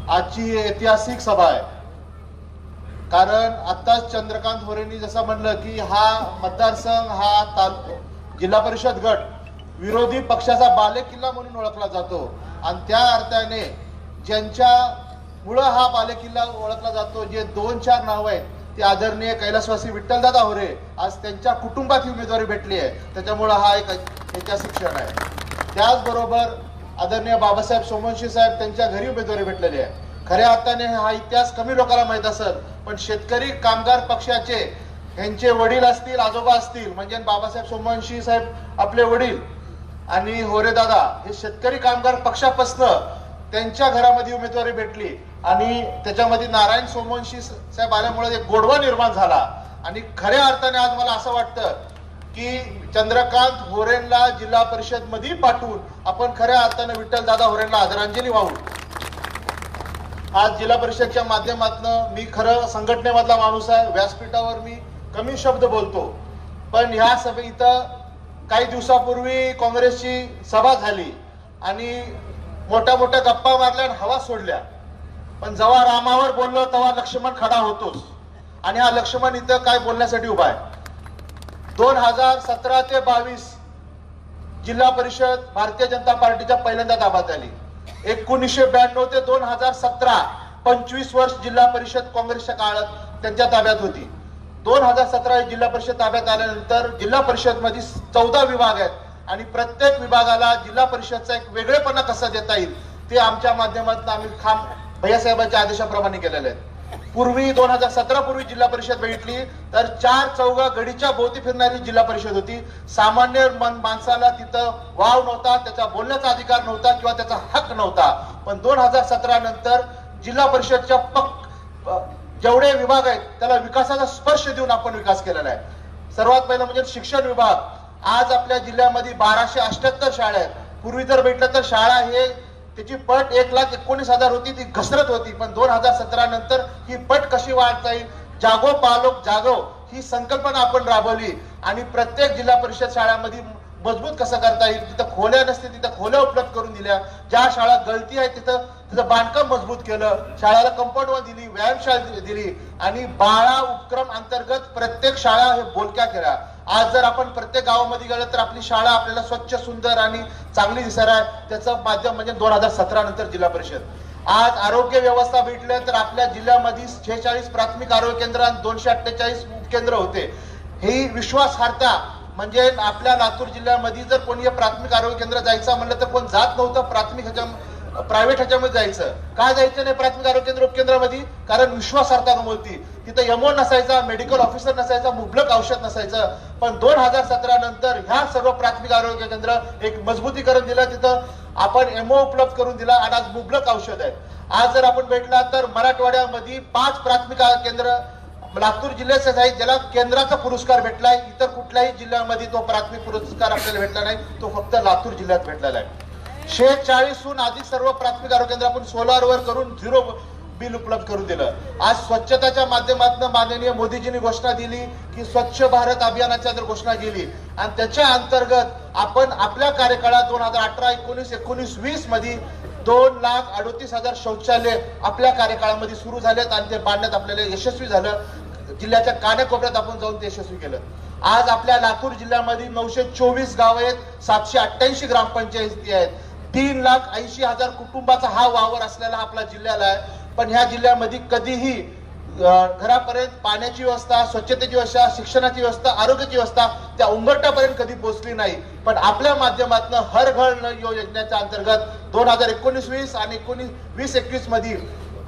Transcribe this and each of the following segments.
आजची ही ऐतिहासिक सभा आहे। कारण आताच चंद्रकांत होरेंनी जसं म्हणलं की हा मतदारसंघ हा जिल्हा परिषद गट विरोधी पक्षाचा बालेकिल्ला म्हणून ओळखला जातो आणि त्या अर्थाने ज्यांच्यामुळं हा बालेकिल्ला ओळखला जातो, जे 2-4 नाव आहेत ते आदरणीय कैलासवासी विठ्ठलदादा होरे आज त्यांच्या कुटुंबात उमेदवारी भेटली आहे, त्याच्यामुळे हा एक ऐतिहासिक क्षण आहे। त्याचबरोबर आदरणीय बाबासाहेब सोमवंशी साहेब त्यांच्या घरी उमेदवारी भेटलेली आहे। खऱ्या अर्थाने हा इतिहास कमी लोकांना माहित असेल, पण शेतकरी कामगार पक्षाचे यांचे वडील असतील, आजोबा असतील, म्हणजे बाबासाहेब सोमवंशी साहेब आपले वडील आणि होरे दादा हे शेतकरी कामगार पक्षापासून त्यांच्या घरामध्ये उमेदवारी भेटली आणि त्याच्यामध्ये नारायण सोमवंशी साहेब आल्यामुळे एक गोडवा निर्माण झाला। आणि खऱ्या अर्थाने आज मला असं वाटतं की चंद्रकांत होरेंना जिल्हा परिषद मध्ये पाठवून आपण खऱ्या अर्थाने विठ्ठलदादा होरेंना आदरांजली वाहू। आज जिल्हा परिषदच्या माध्यमातून मी खरं संघटनेमधला माणूस आहे, व्यासपीठावर मी कमी शब्द बोलतो, पण ह्या सभे इथं काही दिवसापूर्वी काँग्रेसची सभा झाली आणि मोठ्या मोठ्या गप्पा मारल्या आणि हवा सोडल्या, पण जेव्हा रामावर बोललो तेव्हा लक्ष्मण खडा होतोच आणि हा लक्ष्मण इथं काय बोलण्यासाठी उभा आहे। 2017 ते 22 जिल्हा परिषद भारतीय जनता पार्टीच्या पहिल्यांदा ताब्यात आली। 1992 ते 2017 25 वर्ष जिल्हा परिषद काँग्रेसच्या काळात त्यांच्या ताब्यात होती। 2017 जिल्हा परिषद ताब्यात आल्यानंतर जिल्हा परिषद मध्ये 14 विभाग आहेत आणि प्रत्येक विभागाला जिल्हा परिषदचा एक वेगळेपणा कसा देता येईल ते आमच्या माध्यमातून आम्ही भैयासाहेबांच्या आदेशाप्रमाणे केलेले आहेत। पूर्वी 2017 पूर्वी जिल्हा परिषद बघितली तर 4 चौघा गडीच्या भोवती फिरणारी जिल्हा परिषद होती। सामान्य माणसाला तिथं वाव नव्हता, त्याचा बोलण्याचा अधिकार नव्हता किंवा त्याचा हक्क नव्हता, पण 2017 नंतर जिल्हा परिषदच्या जेवढे विभाग आहेत त्याला विकासाचा स्पर्श देऊन आपण विकास केलेला आहे। सर्वात पहिलं म्हणजे शिक्षण विभाग। आज आपल्या जिल्ह्यामध्ये 1278 शाळा आहेत। पूर्वी जर भेटलं तर शाळा हे त्याची पट 1,19,000 होती, ती घसरत होती, पण 2017 नंतर ही पट कशी वाढता येईल, जागो पालोक जागो ही संकल्पना आपण राबवली आणि प्रत्येक जिल्हा परिषद शाळांमध्ये मजबूत कसं करता येईल, तिथं खोल्या नसते तिथं खोल्या उपलब्ध करून दिल्या, ज्या शाळा गळती आहे तिथं बांधकाम मजबूत केलं, शाळेला कंपाऊंड वॉल दिली, व्यायामशाळा दिली आणि बाळा उपक्रम अंतर्गत प्रत्येक शाळा हे बोलक्या केल्या। आज जर आपण प्रत्येक गावामध्ये गेलो तर आपली शाळा आपल्याला स्वच्छ सुंदर आणि चांगली दिसणार आहे। त्याचं माध्यम म्हणजे 2017 नंतर जिल्हा परिषद। आज आरोग्य व्यवस्था भेटले तर आपल्या जिल्ह्यामध्ये 46 प्राथमिक आरोग्य केंद्र आणि 248 उपकेंद्र होते। ही विश्वासार्हता म्हणजे आपल्या लातूर जिल्ह्यामध्ये जर कोणी प्राथमिक आरोग्य केंद्र जायचं म्हणलं तर कोण जात नव्हतं, प्रायव्हेट ह्याच्यामध्ये जायचं। का जायचं नाही प्राथमिक आरोग्य केंद्र उपकेंद्रामध्ये? कारण विश्वासार्हता नव्हती, तिथं एमओ नसायचा, मेडिकल ऑफिसर नसायचा, मुबलक औषध नसायचं। पण 2017 नंतर ह्या सर्व प्राथमिक आरोग्य केंद्र एक मजबूतीकरण दिलं, तिथं आपण एमओ उपलब्ध करून दिला आणि आज मुबलक औषध आहेत। आज जर आपण भेटला तर मराठवाड्यामध्ये 5 प्राथमिक केंद्र लातूर जिल्ह्याचे आहेत ज्याला केंद्राचा पुरस्कार भेटलाय। इतर कुठल्याही जिल्ह्यामध्ये तो प्राथमिक पुरस्कार आपल्याला भेटला नाही, तो फक्त लातूर जिल्ह्यात भेटलेला आहे। 140हून अधिक सर्व प्राथमिक आरोग्य केंद्र आपण सोलारवर करून 0 बिल उपलब्ध करून दिलं। आज स्वच्छताच्या माध्यमातून माननीय मोदीजींनी घोषणा दिली की स्वच्छ भारत अभियानाची जर घोषणा केली आणि त्याच्या अंतर्गत आपण आपल्या कार्यकाळात 2018, 19, 19, 20 मध्ये 2,38,000 शौचालय आपल्या कार्यकाळामध्ये सुरू झालेत आणि ते बांधण्यात आपल्याला यशस्वी झालं। जिल्ह्याच्या कानाकोपऱ्यात आपण जाऊन ते यशस्वी केलं। आज आपल्या लातूर जिल्ह्यामध्ये 924 गाव आहेत, 788 ग्रामपंचायती आहेत, 3,80,000 कुटुंबाचा हा वावर असलेला आपला जिल्ह्याला आहे। पण ह्या जिल्ह्यामध्ये कधीही घरापर्यंत पाण्याची व्यवस्था, स्वच्छतेची व्यवस्था, शिक्षणाची व्यवस्था, आरोग्याची व्यवस्था त्या उंबरठ्यापर्यंत कधी पोहोचली नाही। पण आपल्या माध्यमातून हर घर नळ योजनेच्या अंतर्गत 2019-20 आणि 2021 मध्ये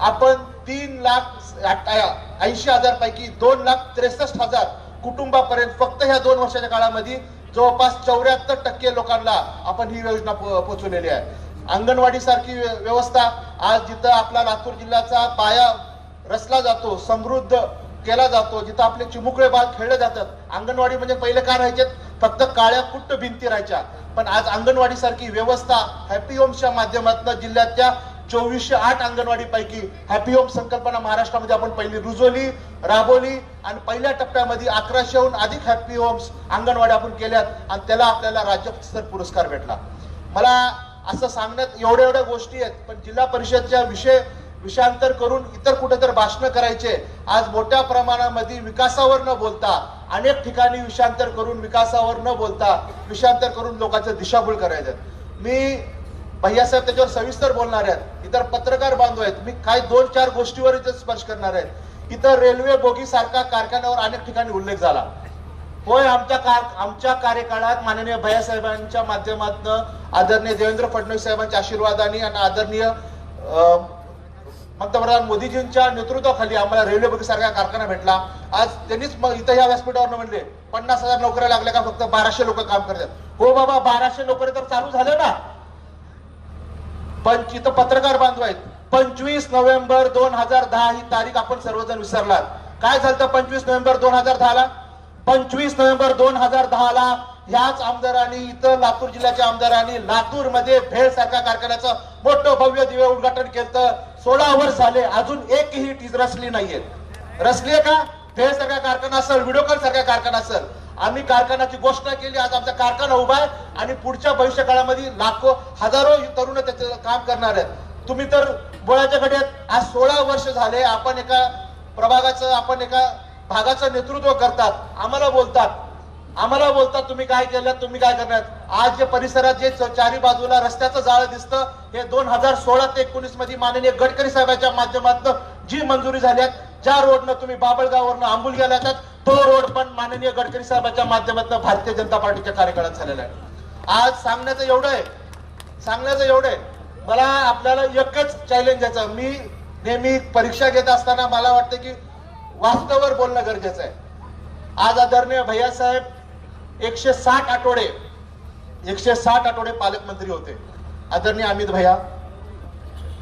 आपण 3,80,000 पैकी 2,63,000 कुटुंबापर्यंत फक्त ह्या 2 वर्षाच्या काळामध्ये जवळपास 74% लोकांना आपण ही योजना पोहोचवलेली आहे। अंगणवाडी सारखी व्यवस्था आज जिथं आपला लातूर जिल्ह्याचा पाया रचला जातो, समृद्ध केला जातो, जिथं आपले चिमुकळे बाळ खेळले जातात। अंगणवाडी म्हणजे पहिले काय राहायचे, फक्त काळ्या कुट्ट भिंती राहायच्या, पण आज अंगणवाडी सारखी व्यवस्था हॅपी होम्सच्या माध्यमातून जिल्ह्याच्या 2408 अंगणवाडी पैकी हॅपी होम संकल्पना महाराष्ट्रामध्ये आपण पहिली रुजवली, राबवली आणि पहिल्या टप्प्यामध्ये 1100हून अधिक हॅपी होम्स अंगणवाडी आपण केल्यात आणि त्याला आपल्याला राज्यस्तर पुरस्कार भेटला। मला असं सांगण्यात एवढ्या गोष्टी आहेत, पण जिल्हा परिषदच्या विषय विषयांतर करून इतर कुठेतरी भाषण करायचे. आज मोठ्या प्रमाणामध्ये विकासावर न बोलता अनेक ठिकाणी विषयांतर करून विकासावर न बोलता विषयांतर करून लोकांचं दिशाभूल करायचं. मी भैयासाहेब त्याच्यावर सविस्तर बोलणार आहेत. इतर पत्रकार बांधव आहेत. मी काही 2-4 गोष्टीवर इथे स्पर्श करणार आहेत. इतर रेल्वे बोगी सारखा कारखान्यावर अनेक ठिकाणी उल्लेख झाला. होय, आमच्या कार्यकाळात माननीय भैयासाहेबांच्या माध्यमातून आदरणीय देवेंद्र फडणवीस साहेबांच्या आशीर्वादाने आणि आदरणीय पंतप्रधान मोदीजींच्या नेतृत्वाखाली आम्हाला रेल्वे बोगी सारखा कारखाना भेटला. आज त्यांनीच इथं या व्यासपीठावर म्हणले 50,000 नोकऱ्या लागल्या का, फक्त 1200 लोक काम करतात. हो बाबा, 1200 नोकऱ्या तर चालू झाले ना. पण इथं पत्रकार बांधव आहेत. 25 नोव्हेंबर 2010 ही तारीख आपण सर्वजण विसरलात. काय झालं 25 नोव्हेंबर 2010 ला? 25 नोव्हेंबर 2010 ला ह्याच आमदारांनी, इथं लातूर जिल्ह्याच्या आमदारांनी लातूर मध्ये भेळ सारख्या कारखान्याचं मोठं भव्य दिव्य उद्घाटन केलं. 16 वर्ष झाले, अजून एकही टीज रचली नाहीये. रचलीये का? भेळ सारखा कारखाना असेल, व्हिडिओकॉन सारखा कारखाना असेल. आम्ही कारखान्याची घोषणा केली. आज आमचा कारखाना उभा आहे आणि पुढच्या भविष्य काळामध्ये लाखो हजारो तरुण त्याचं काम करणार आहेत. तुम्ही तर बोळाच्या घड्यात आज 16 वर्ष झाले आपण एका प्रभागाचं, आपण एका भागाचं नेतृत्व करतात. आम्हाला बोलतात तुम्ही काय केलं, तुम्ही काय करणार. आज जे परिसरात जे चारी बाजूला रस्त्याचं जाळं दिसतं, हे 2016 ते 19 मध्ये माननीय गडकरी साहेबांच्या माध्यमातून जी मंजुरी झाली, ज्या रोडनं तुम्ही बाबळगाववरनं आंबुल गेला तो रोड पण माननीय गडकरी साहेबांच्या माध्यमातून भारतीय जनता पार्टीच्या कार्यकाळात झालेला आहे. आज सांगण्याचं एवढं आहे. मला आपल्याला एकच चॅलेंज द्यायचं. मी नेहमी परीक्षा घेत असताना मला वाटतं की वास्तवावर बोलणं गरजेचं आहे. आज आदरणीय भैयासाहेब 160 आठवडे पालकमंत्री होते. आदरणीय अमित भैया,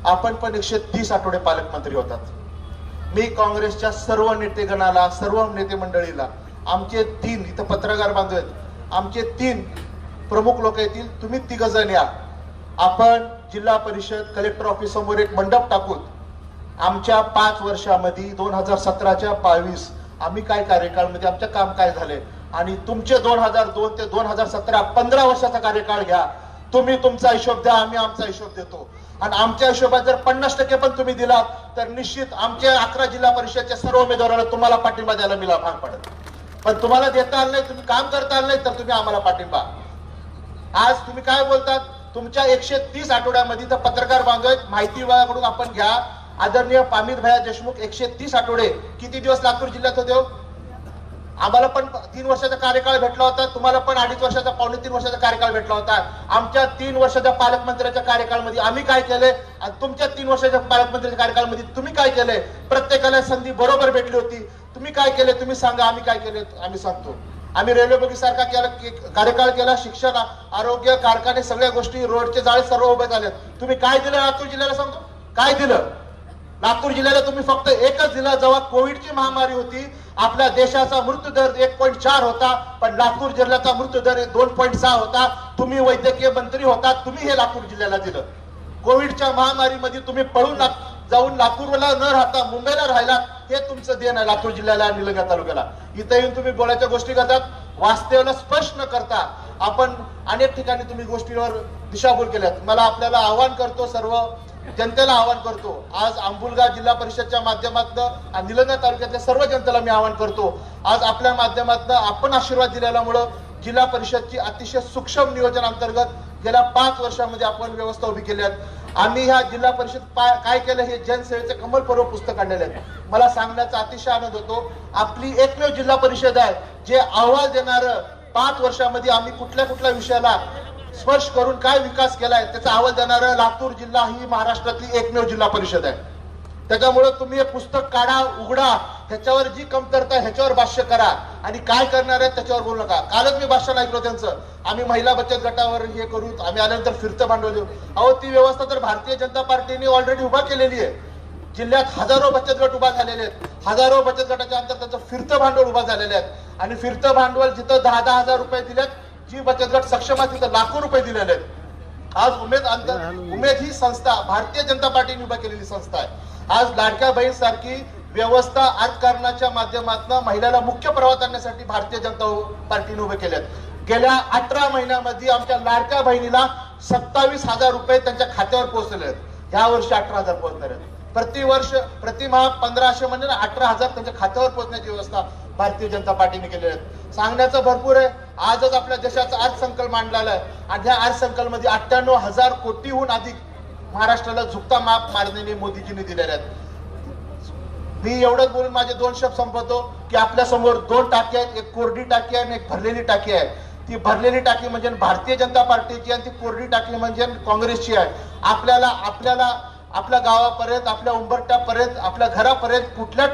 आपण पण 130 आठवडे पालकमंत्री होतात. मी काँग्रेसच्या सर्व नेतेगणाला, सर्व नेते मंडळीला, आमचे 3 इथं पत्रकार बांधव आहेत, आमचे 3 प्रमुख लोक येतील, तुम्ही 3 जण या. आपण जिल्हा परिषद कलेक्टर ऑफिस समोर एक मंडप टाकून आमच्या 5 वर्षामध्ये 2017च्या 22 आम्ही काय कार्यकाळमध्ये आमचं काम काय झाले आणि तुमचे 2002 ते 2017 15 वर्षाचा कार्यकाळ घ्या. तुम्ही तुमचा हिशोब द्या, आम्ही आमचा हिशोब देतो. आणि आमच्या हिशोबात जर 50% पण तुम्ही दिलात तर निश्चित आमच्या 11 जिल्हा परिषदच्या सर्व उमेदवारांना तुम्हाला पाठिंबा द्यायला मिळाला भाग पडत. पण तुम्हाला देता आलं नाही, तुम्ही काम करता आलं नाही तर तुम्ही आम्हाला पाठिंबा. आज तुम्ही काय बोलतात, तुमच्या 130 आठवड्यामध्ये तर पत्रकार बांधव आहेत, माहिती विभागाकडून आपण घ्या. आदरणीय अमित भैया देशमुख 130 आठवडे किती दिवस लातूर जिल्ह्यात होते? आम्हाला पण 3 वर्षाचा कार्यकाळ भेटला होता, तुम्हाला पण 2.5 वर्षाचा, 2.25 वर्षाचा कार्यकाळ भेटला होता. आमच्या 3 वर्षाच्या पालकमंत्र्याच्या कार्यकाळामध्ये आम्ही काय केले आणि तुमच्या 3 वर्षाच्या पालकमंत्र्याच्या कार्यकाळामध्ये तुम्ही काय केले? प्रत्येकाला संधी बरोबर भेटली होती. तुम्ही काय केले तुम्ही सांगा, आम्ही काय केले आम्ही सांगतो. आम्ही रेल्वे बोगी सारखा कार्यकाळ केला. शिक्षण, आरोग्य, कारखाने, सगळ्या गोष्टी, रोडचे जाळे सर्व उभे झाले. तुम्ही काय दिलं लातूर जिल्ह्याला सांगतो? काय दिलं लातूर जिल्ह्याला? तुम्ही फक्त एकच दिला. जेव्हा कोविडची महामारी होती, आपल्या देशाचा मृत्यूदर 1.4 होता, पण लातूर जिल्ह्याचा मृत्यूदर 2.6 होता. तुम्ही वैद्यकीय मंत्री होता, तुम्ही हे लातूर जिल्ह्याला दिलं. कोविडच्या महामारीमध्ये तुम्ही पळून जाऊन लातूरला न राहता मुंबईला राहिला, हे तुमचं देण आहे लातूर जिल्ह्याला आणि निलंगा तालुक्याला. इथे येऊन तुम्ही बोलायच्या गोष्टी करतात, वास्तवाला स्पष्ट न करता आपण अनेक ठिकाणी तुम्ही गोष्टीवर दिशाभूल केल्यात. मला आपल्याला आवाहन करतो, सर्व जनतेला आवाहन करतो, आज आंबुलगा जिल्हा परिषदच्या माध्यमातून आणि निलंगा तालुक्यातल्या सर्व जनतेला मी आवाहन करतो, आज आपल्या माध्यमातून आपण आशीर्वाद दिल्यामुळं जिल्हा परिषदची अतिशय सूक्ष्म नियोजन अंतर्गत गेल्या 5 वर्षामध्ये आपण व्यवस्था उभी केली आहे. आम्ही ह्या जिल्हा परिषद काय केलं हे जनसेवेचे कमल पर्व पुस्तक काढलेले आहे. मला सांगण्याचा अतिशय आनंद होतो, आपली एकमेव जिल्हा परिषद आहे जे अहवाल देणार 5 वर्षामध्ये आम्ही कुठल्या विषयाला स्पर्श करून काय विकास केलाय त्याचा अहवाल देणार लातूर जिल्हा ही महाराष्ट्रातली एकमेव जिल्हा परिषद आहे. त्याच्यामुळे तुम्ही हे पुस्तक काढा, उघडा, ह्याच्यावर जी कमतरता ह्याच्यावर भाष्य करा आणि काय करणार आहे त्याच्यावर बोलू नका. कालच मी भाषण ऐकलं त्यांचं, आम्ही महिला बचत गटावर हे करू, आम्ही आल्यानंतर फिरतं भांडवल देऊ. अहो, ती व्यवस्था तर भारतीय जनता पार्टीने ऑलरेडी उभा केलेली आहे. जिल्ह्यात हजारो बचत गट उभा झालेले आहेत. हजारो बचत गटाच्या अंतर्गत त्यांचं फिरतं भांडवल उभा झालेले आहेत आणि फिरतं भांडवल जिथं 10-10 हजार रुपये दिलेत, जी बचत गट सक्षम आहे तिथं लाखो रुपये दिलेले आहेत. आज उमेद ही संस्था भारतीय जनता पार्टीने उभा केलेली संस्था आहे. आज लाडक्या बहीण सारखी व्यवस्था अर्थकारणाच्या माध्यमातून महिलाला मुख्य प्रवाहात आणण्यासाठी भारतीय जनता पार्टीने उभे केल्यात. गेल्या 18 महिन्यामध्ये आमच्या लाडक्या बहिणीला 27,000 रुपये त्यांच्या खात्यावर पोहोचले आहेत. ह्या वर्षी 18,000 पोहोचणार आहेत. प्रतिवर्ष प्रतिमाह 1500 म्हणजे 18,000 त्यांच्या खात्यावर पोहोचण्याची व्यवस्था भारतीय जनता पार्टीने केलेली आहे. सांगण्याचं भरपूर आहे. आजच आपल्या देशाचा अर्थसंकल्प मांडलेला आहे आणि त्या अर्थसंकल्पामध्ये 98,000 कोटीहून अधिक महाराष्ट्राला झुकता माप मारण्याने मोदीजींनी दिलेले आहेत. मी एवढंच बोलून माझे 2 शब्द संपवतो की आपल्या समोर 2 टाकी आहेत, एक कोरडी टाकी आहे आणि एक भरलेली टाकी आहे. ती भरलेली टाकी म्हणजे भारतीय जनता पार्टीची आणि ती कोरडी टाकी म्हणजे काँग्रेसची आहे. आपल्याला आपल्या गावापर्यंत, आपल्या उंबरट्यापर्यंत, आपल्या घरापर्यंत कुठल्या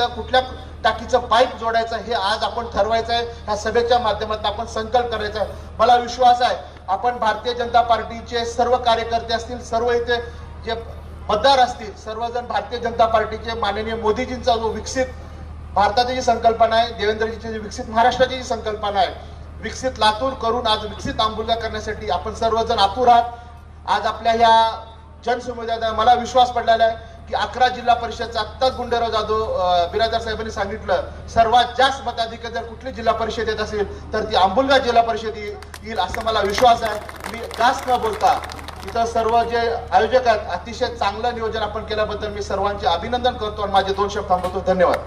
कुठल्या टाकीचं पाईप जोडायचं हे आज आपण ठरवायचं आहे. ह्या सभेच्या माध्यमातून आपण संकल्प करायचा आहे. मला विश्वास आहे आपण भारतीय जनता पार्टीचे सर्व कार्यकर्ते असतील, सर्व इथे जे मतदार असतील, सर्वजण भारतीय जनता पार्टीचे माननीय मोदीजींचा जो विकसित भारताची जी संकल्पना आहे, देवेंद्रजीची जी विकसित महाराष्ट्राची जी संकल्पना आहे, विकसित लातूर करून आज विकसित आंबुलगा करण्यासाठी आपण सर्वजण आतुर आहात. आज आपल्या ह्या जनसमुदायात मला विश्वास पडलेला आहे की 11 जिल्हा परिषदचा आत्ताच गुंडेराव जाधव बिराजदार साहेबांनी सांगितलं, सर्वात जास्त मताधिक्य जर कुठली जिल्हा परिषद येत असेल तर ती आंबुलगा जिल्हा परिषद येईल असं मला विश्वास आहे. मी जास्त न बोलता इथं सर्व जे आयोजक आहेत अतिशय चांगलं नियोजन आपण केल्याबद्दल मी सर्वांचे अभिनंदन करतो आणि माझे 2 शब्द थांबवतो. धन्यवाद.